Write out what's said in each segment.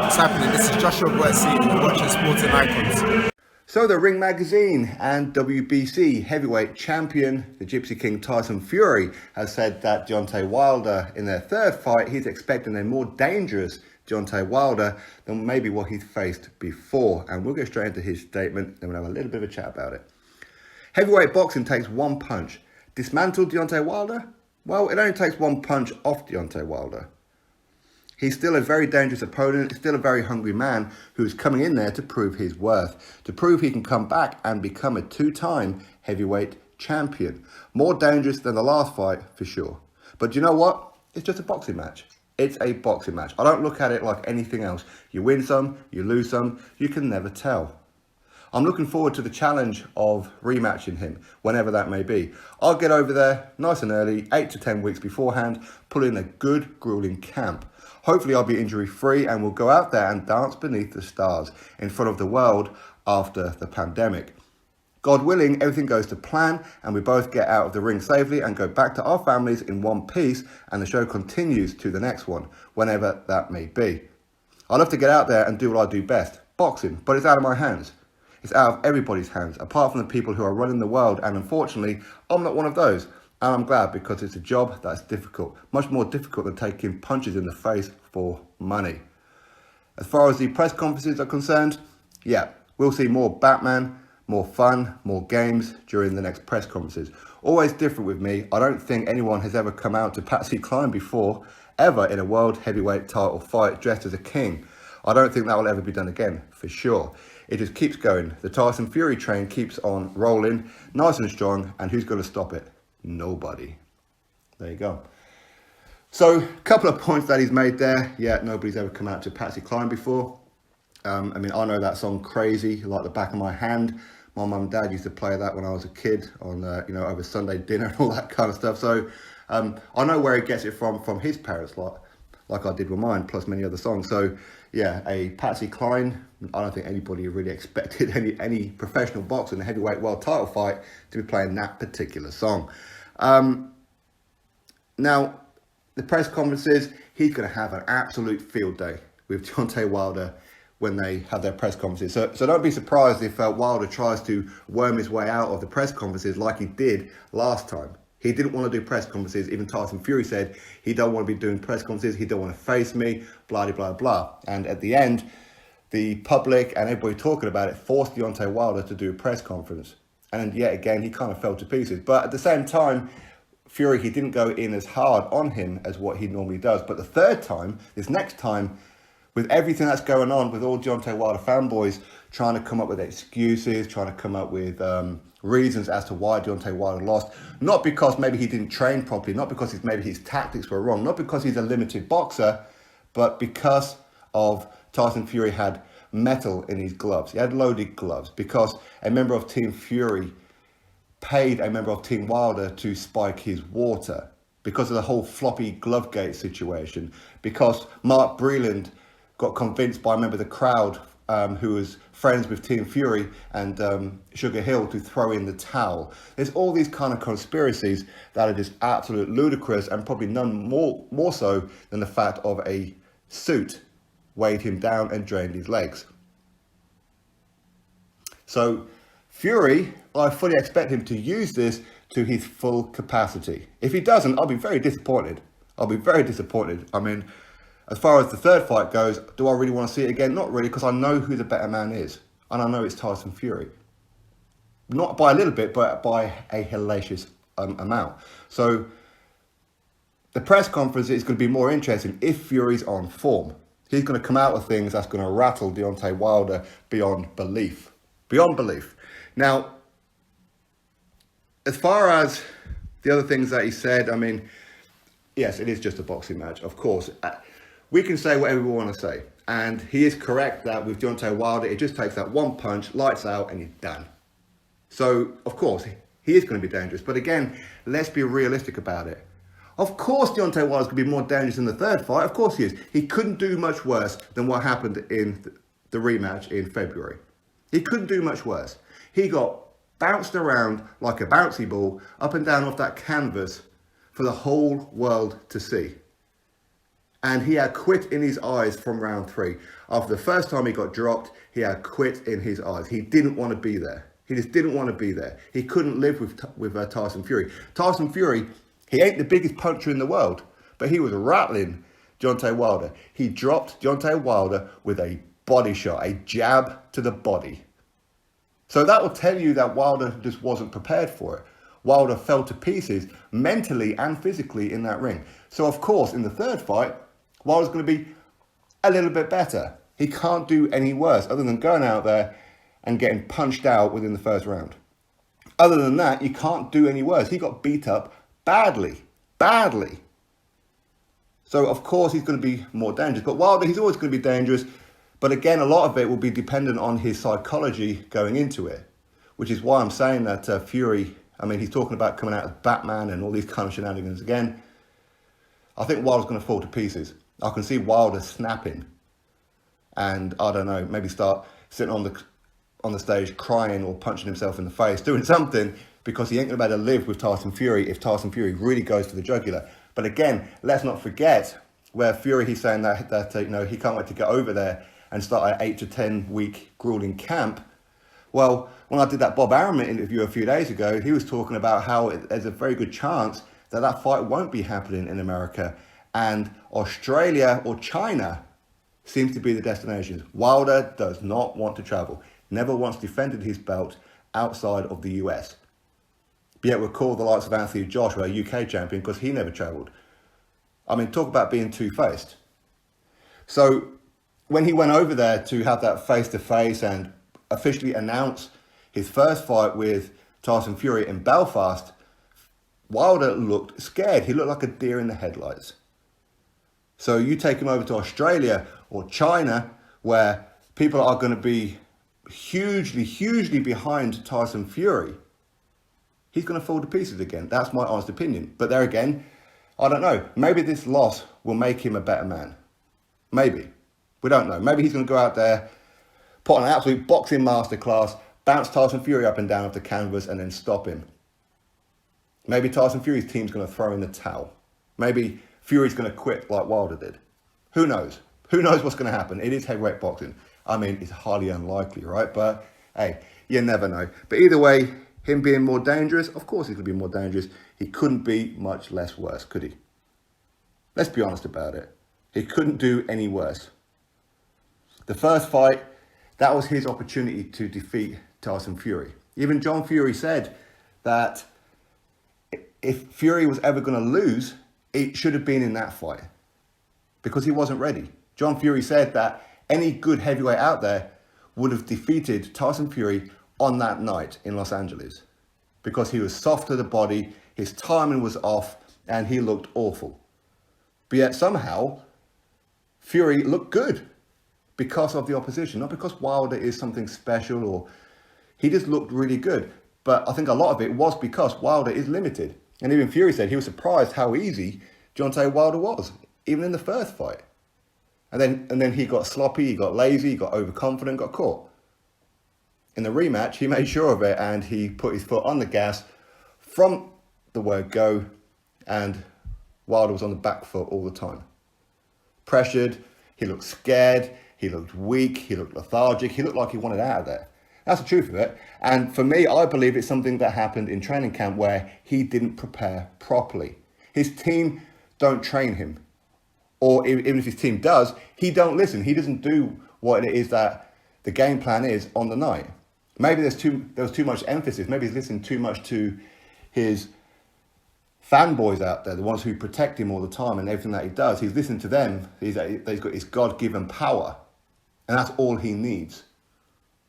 What's happening? This is Joshua Boetsi, and you're watching Sporting Icons. So the Ring Magazine and WBC heavyweight champion, the Gypsy King Tyson Fury, has said that Deontay Wilder, in their third fight, he's expecting a more dangerous Deontay Wilder than maybe what he's faced before. And we'll get straight into his statement, then we'll have a little bit of a chat about it. Heavyweight boxing takes one punch. Dismantle Deontay Wilder? Well, it only takes one punch off Deontay Wilder. He's still a very dangerous opponent, still a very hungry man who's coming in there to prove his worth, to prove he can come back and become a two-time heavyweight champion. More dangerous than the last fight, for sure. But you know what? It's just a boxing match. It's a boxing match. I don't look at it like anything else. You win some, you lose some, you can never tell. I'm looking forward to the challenge of rematching him, whenever that may be. I'll get over there nice and early, 8 to 10 weeks beforehand, pull in a good, grueling camp. Hopefully I'll be injury-free and we'll go out there and dance beneath the stars in front of the world after the pandemic. God willing, everything goes to plan and we both get out of the ring safely and go back to our families in one piece, and the show continues to the next one, whenever that may be. I love to get out there and do what I do best, boxing, but it's out of my hands. It's out of everybody's hands, apart from the people who are running the world, and unfortunately, I'm not one of those. And I'm glad, because it's a job that's difficult, much more difficult than taking punches in the face for money. As far as the press conferences are concerned, yeah, we'll see more Batman, more fun, more games during the next press conferences. Always different with me. I don't think anyone has ever come out to Patsy Cline before, ever in a world heavyweight title fight dressed as a king. I don't think that will ever be done again, for sure. It just keeps going. The Tyson Fury train keeps on rolling, nice and strong, and who's going to stop it? Nobody. There you go. So, a couple of points that he's made there. Yeah, nobody's ever come out to Patsy Cline before. I know that song Crazy like the back of my hand. My mum and dad used to play that when I was a kid on, over Sunday dinner and all that kind of stuff. So, I know where he gets it from his parents, like I did with mine, plus many other songs. So, yeah, a Patsy Cline. I don't think anybody really expected any professional boxer in a heavyweight world title fight to be playing that particular song. Now, the press conferences, he's going to have an absolute field day with Deontay Wilder when they have their press conferences. So don't be surprised if Wilder tries to worm his way out of the press conferences like he did last time. He didn't want to do press conferences. Even Tyson Fury said he don't want to be doing press conferences. He don't want to face me, blah, blah, blah. And at the end, the public and everybody talking about it forced Deontay Wilder to do a press conference. And yet again, he kind of fell to pieces. But at the same time, Fury, he didn't go in as hard on him as what he normally does. But the third time, this next time, with everything that's going on, with all Deontay Wilder fanboys trying to come up with excuses, trying to come up with reasons as to why Deontay Wilder lost, not because maybe he didn't train properly, not because maybe his tactics were wrong, not because he's a limited boxer, but because of Tyson Fury had metal in his gloves. He had loaded gloves because a member of Team Fury paid a member of Team Wilder to spike his water, because of the whole floppy glovegate situation, because Mark Breland got convinced by a member of the crowd who was friends with Team Fury and Sugar Hill to throw in the towel. There's all these kind of conspiracies that are just absolute ludicrous, and probably none more so than the fact of a suit weighed him down and drained his legs. So Fury, I fully expect him to use this to his full capacity. If he doesn't, I'll be very disappointed. I mean, as far as the third fight goes, do I really want to see it again? Not really, because I know who the better man is. And I know it's Tyson Fury. Not by a little bit, but by a hellacious amount. So the press conference is going to be more interesting if Fury's on form. He's going to come out with things that's going to rattle Deontay Wilder beyond belief. Beyond belief. Now, as far as the other things that he said, I mean, yes, it is just a boxing match, of course. We can say whatever we want to say. And he is correct that with Deontay Wilder, it just takes that one punch, lights out, and you're done. So, of course, he is going to be dangerous. But again, let's be realistic about it. Of course Deontay Wilder's going to be more dangerous in the third fight. Of course he is. He couldn't do much worse than what happened in the rematch in February. He couldn't do much worse. He got bounced around like a bouncy ball up and down off that canvas for the whole world to see. And he had quit in his eyes from round 3. After the first time he got dropped, he had quit in his eyes. He didn't want to be there. He just didn't want to be there. He couldn't live with Tyson Fury. Tyson Fury, he ain't the biggest puncher in the world, but he was rattling Deontay Wilder. He dropped Deontay Wilder with a body shot, a jab to the body. So that will tell you that Wilder just wasn't prepared for it. Wilder fell to pieces mentally and physically in that ring. So of course, in the third fight, Wilder's going to be a little bit better. He can't do any worse other than going out there and getting punched out within the first round. Other than that, you can't do any worse. He got beat up badly. So of course he's going to be more dangerous. But Wilder, he's always going to be dangerous. But again, a lot of it will be dependent on his psychology going into it. Which is why I'm saying that Fury, I mean, he's talking about coming out as Batman and all these kind of shenanigans again. I think Wilder's going to fall to pieces. I can see Wilder snapping. And I don't know, maybe start sitting on the stage crying or punching himself in the face, doing something, because he ain't going to be able to live with Tyson Fury if Tyson Fury really goes for the jugular. But again, let's not forget where Fury, he's saying that he can't wait to get over there and start an 8 to 10 week grueling camp. Well, when I did that Bob Arum interview a few days ago, he was talking about how there's a very good chance that fight won't be happening in America, and Australia or China seems to be the destinations. Wilder does not want to travel. Never once defended his belt outside of the US. But yet we'll call the likes of Anthony Joshua a UK champion because he never travelled. I mean, talk about being two-faced. So when he went over there to have that face-to-face and officially announce his first fight with Tyson Fury in Belfast, Wilder looked scared. He looked like a deer in the headlights. So you take him over to Australia or China, where people are going to be hugely behind Tyson Fury, he's going to fall to pieces again. That's my honest opinion. But there again, I don't know. Maybe this loss will make him a better man. Maybe. We don't know. Maybe he's going to go out there, put on an absolute boxing masterclass, bounce Tyson Fury up and down off the canvas and then stop him. Maybe Tyson Fury's team's going to throw in the towel. Maybe Fury's going to quit like Wilder did. Who knows? Who knows what's going to happen? It is heavyweight boxing. I mean, it's highly unlikely, right? But hey, you never know. But either way, him being more dangerous, of course he's going to be more dangerous. He couldn't be much less worse, could he? Let's be honest about it. He couldn't do any worse. The first fight, that was his opportunity to defeat Tyson Fury. Even John Fury said that if Fury was ever going to lose, it should have been in that fight because he wasn't ready. John Fury said that any good heavyweight out there would have defeated Tyson Fury on that night in Los Angeles because he was soft to the body, his timing was off, and he looked awful. But yet somehow, Fury looked good because of the opposition, not because Wilder is something special, or he just looked really good. But I think a lot of it was because Wilder is limited. And even Fury said he was surprised how easy Deontay Wilder was, even in the first fight. And then he got sloppy, he got lazy, he got overconfident, got caught. In the rematch, he made sure of it and he put his foot on the gas from the word go, and Wilder was on the back foot all the time. Pressured, he looked scared, he looked weak, he looked lethargic, he looked like he wanted out of there. That's the truth of it. And for me, I believe it's something that happened in training camp where he didn't prepare properly. His team don't train him. Or even if his team does, he don't listen. He doesn't do what it is that the game plan is on the night. Maybe there was too much emphasis. Maybe he's listening too much to his fanboys out there, the ones who protect him all the time and everything that he does. He's listening to them. He's got his God-given power. And that's all he needs.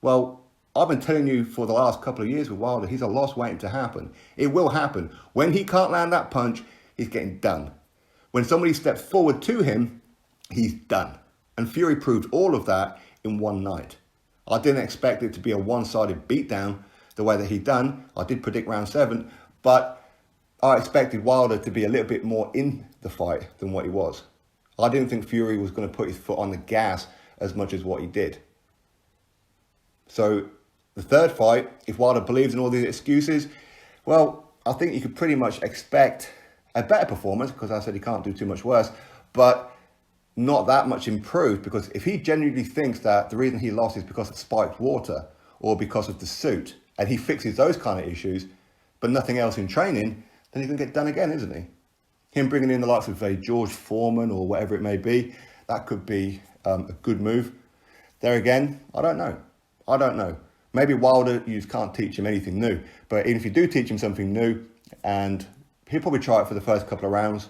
Well, I've been telling you for the last couple of years with Wilder, he's a loss waiting to happen. It will happen. When he can't land that punch, he's getting done. When somebody steps forward to him, he's done. And Fury proved all of that in one night. I didn't expect it to be a one-sided beatdown the way that he done. I did predict round 7, but I expected Wilder to be a little bit more in the fight than what he was. I didn't think Fury was going to put his foot on the gas as much as what he did. So the third fight, if Wilder believes in all these excuses, well, I think you could pretty much expect a better performance, because I said he can't do too much worse, but not that much improved, because if he genuinely thinks that the reason he lost is because of spiked water or because of the suit, and he fixes those kind of issues, but nothing else in training, then he's going to get done again, isn't he? Him bringing in the likes of a George Foreman or whatever it may be, that could be a good move. There again, I don't know. Maybe Wilder, you can't teach him anything new, but even if you do teach him something new, and he'll probably try it for the first couple of rounds,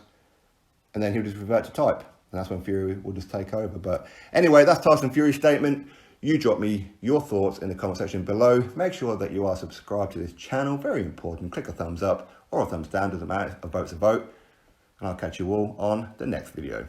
and then he'll just revert to type. And that's when Fury will just take over. But anyway, that's Tyson Fury's statement. You drop me your thoughts in the comment section below. Make sure that you are subscribed to this channel. Very important. Click a thumbs up or a thumbs down. Doesn't matter. A vote's a vote. And I'll catch you all on the next video.